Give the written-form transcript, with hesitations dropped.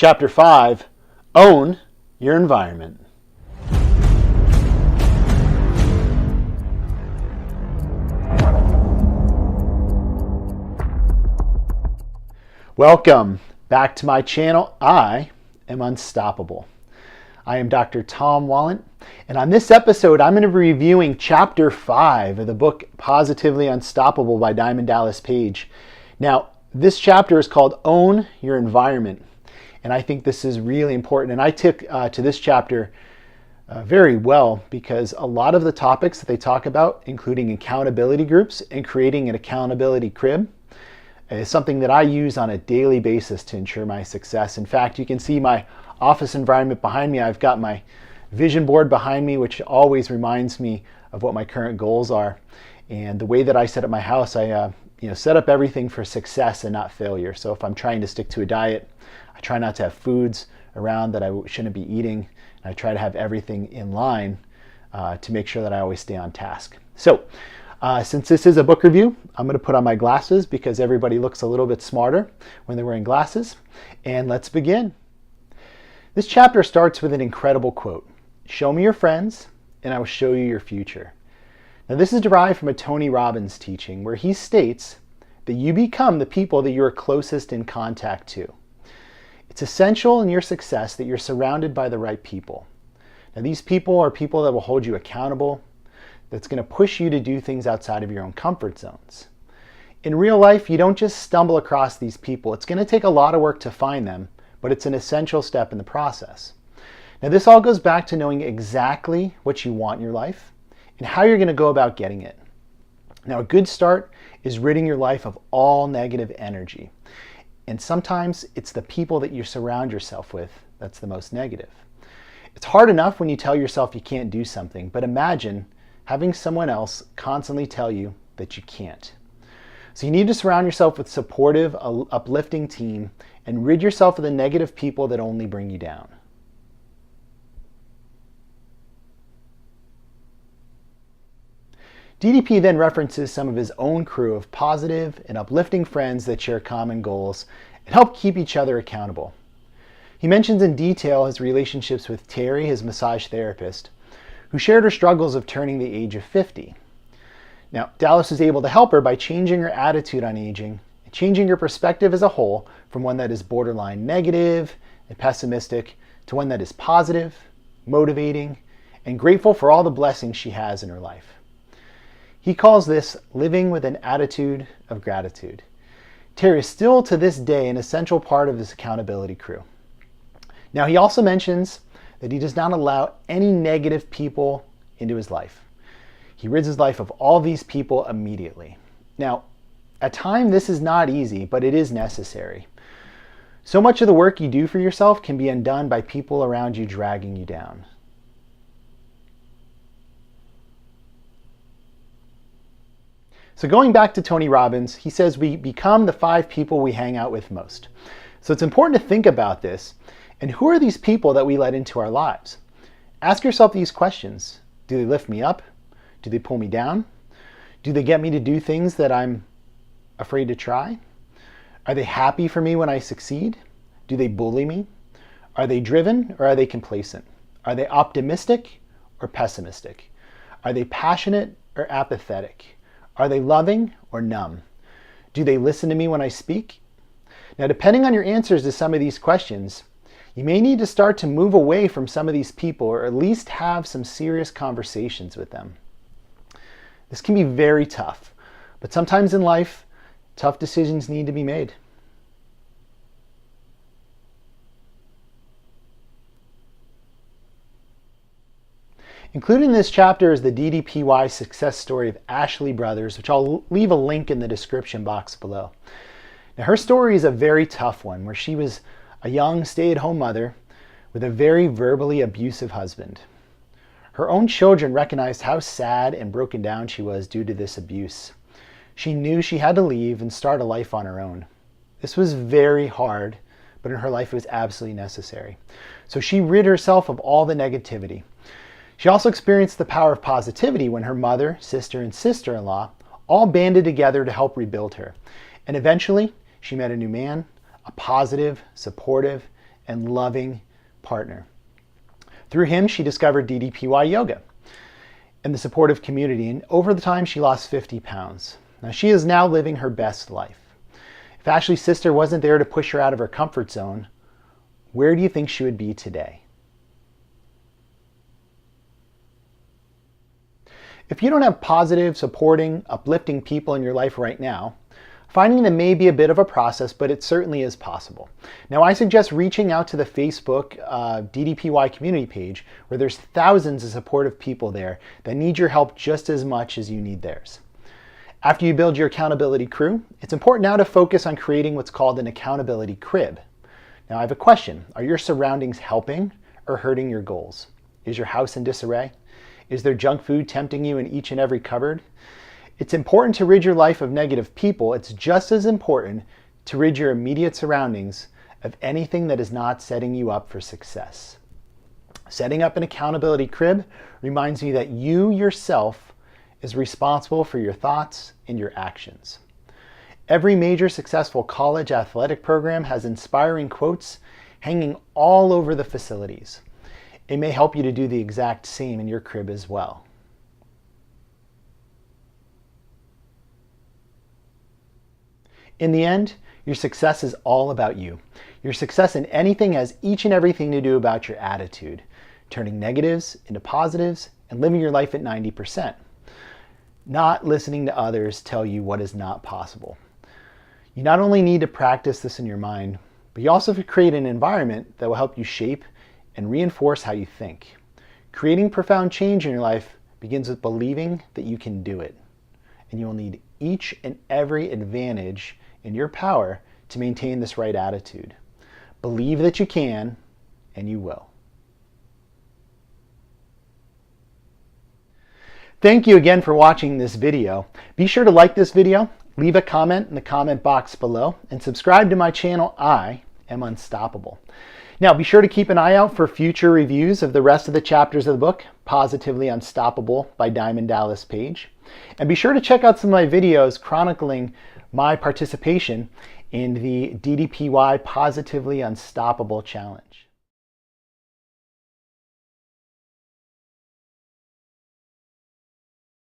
Chapter 5, Own Your Environment. Welcome back to my channel. I am Unstoppable. I am Dr. Tom Wallant, and on this episode, I'm going to be reviewing Chapter 5 of the book Positively Unstoppable by Diamond Dallas Page. Now, this chapter is called Own Your Environment, and I think this is really important. And I took to this chapter very well because a lot of the topics that they talk about, including accountability groups and creating an accountability crib, is something that I use on a daily basis to ensure my success. In fact, you can see my office environment behind me. I've got my vision board behind me, which always reminds me of what my current goals are. And the way that I set up my house, I set up everything for success and not failure. So if I'm trying to stick to a diet, I try not to have foods around that I shouldn't be eating. And I try to have everything in line to make sure that I always stay on task. So since this is a book review, I'm going to put on my glasses because everybody looks a little bit smarter when they're wearing glasses. And let's begin. This chapter starts with an incredible quote. "Show me your friends, and I will show you your future." Now, this is derived from a Tony Robbins teaching where he states that you become the people that you're closest in contact to. It's essential in your success that you're surrounded by the right people. Now, these people are people that will hold you accountable, that's going to push you to do things outside of your own comfort zones. In real life, you don't just stumble across these people. It's going to take a lot of work to find them, but it's an essential step in the process. Now, this all goes back to knowing exactly what you want in your life and how you're going to go about getting it. Now, a good start is ridding your life of all negative energy. And sometimes it's the people that you surround yourself with that's the most negative. It's hard enough when you tell yourself you can't do something, but imagine having someone else constantly tell you that you can't. So you need to surround yourself with supportive, uplifting team and rid yourself of the negative people that only bring you down. DDP then references some of his own crew of positive and uplifting friends that share common goals and help keep each other accountable. He mentions in detail his relationships with Terry, his massage therapist, who shared her struggles of turning the age of 50. Now, Dallas was able to help her by changing her attitude on aging and changing her perspective as a whole from one that is borderline negative and pessimistic to one that is positive, motivating, and grateful for all the blessings she has in her life. He calls this living with an attitude of gratitude. Terry is still to this day an essential part of this accountability crew. Now, he also mentions that he does not allow any negative people into his life. He rids his life of all these people immediately. Now, at times this is not easy, but it is necessary. So much of the work you do for yourself can be undone by people around you dragging you down. So going back to Tony Robbins, he says we become the 5 people we hang out with most. So it's important to think about this. And who are these people that we let into our lives? Ask yourself these questions. Do they lift me up? Do they pull me down? Do they get me to do things that I'm afraid to try? Are they happy for me when I succeed? Do they bully me? Are they driven or are they complacent? Are they optimistic or pessimistic? Are they passionate or apathetic? Are they loving or numb? Do they listen to me when I speak? Now, depending on your answers to some of these questions, you may need to start to move away from some of these people or at least have some serious conversations with them. This can be very tough, but sometimes in life, tough decisions need to be made. Included in this chapter is the DDPY success story of Ashley Brothers, which I'll leave a link in the description box below. Now, her story is a very tough one where she was a young stay-at-home mother with a very verbally abusive husband. Her own children recognized how sad and broken down she was due to this abuse. She knew she had to leave and start a life on her own. This was very hard, but in her life it was absolutely necessary. So she rid herself of all the negativity. She also experienced the power of positivity when her mother, sister, and sister-in-law all banded together to help rebuild her. And eventually, she met a new man, a positive, supportive, and loving partner. Through him, she discovered DDPY yoga and the supportive community, and over the time, she lost 50 pounds. Now, she is now living her best life. If Ashley's sister wasn't there to push her out of her comfort zone, where do you think she would be today? If you don't have positive, supporting, uplifting people in your life right now, finding them may be a bit of a process, but it certainly is possible. Now, I suggest reaching out to the Facebook DDPY community page, where there's thousands of supportive people there that need your help just as much as you need theirs. After you build your accountability crew, it's important now to focus on creating what's called an accountability crib. Now, I have a question. Are your surroundings helping or hurting your goals? Is your house in disarray? Is there junk food tempting you in each and every cupboard? It's important to rid your life of negative people. It's just as important to rid your immediate surroundings of anything that is not setting you up for success. Setting up an accountability crib reminds me that you yourself is responsible for your thoughts and your actions. Every major successful college athletic program has inspiring quotes hanging all over the facilities. It may help you to do the exact same in your crib as well. In the end, your success is all about you. Your success in anything has each and everything to do about your attitude, turning negatives into positives and living your life at 90%. Not listening to others tell you what is not possible. You not only need to practice this in your mind, but you also have to create an environment that will help you shape and reinforce how you think. Creating profound change in your life begins with believing that you can do it. And you will need each and every advantage in your power to maintain this right attitude. Believe that you can, and you will. Thank you again for watching this video. Be sure to like this video, leave a comment in the comment box below, and subscribe to my channel, I.AM.UNSTOPPABLE. Now, be sure to keep an eye out for future reviews of the rest of the chapters of the book, Positively Unstoppable by Diamond Dallas Page. And be sure to check out some of my videos chronicling my participation in the DDPY Positively Unstoppable Challenge.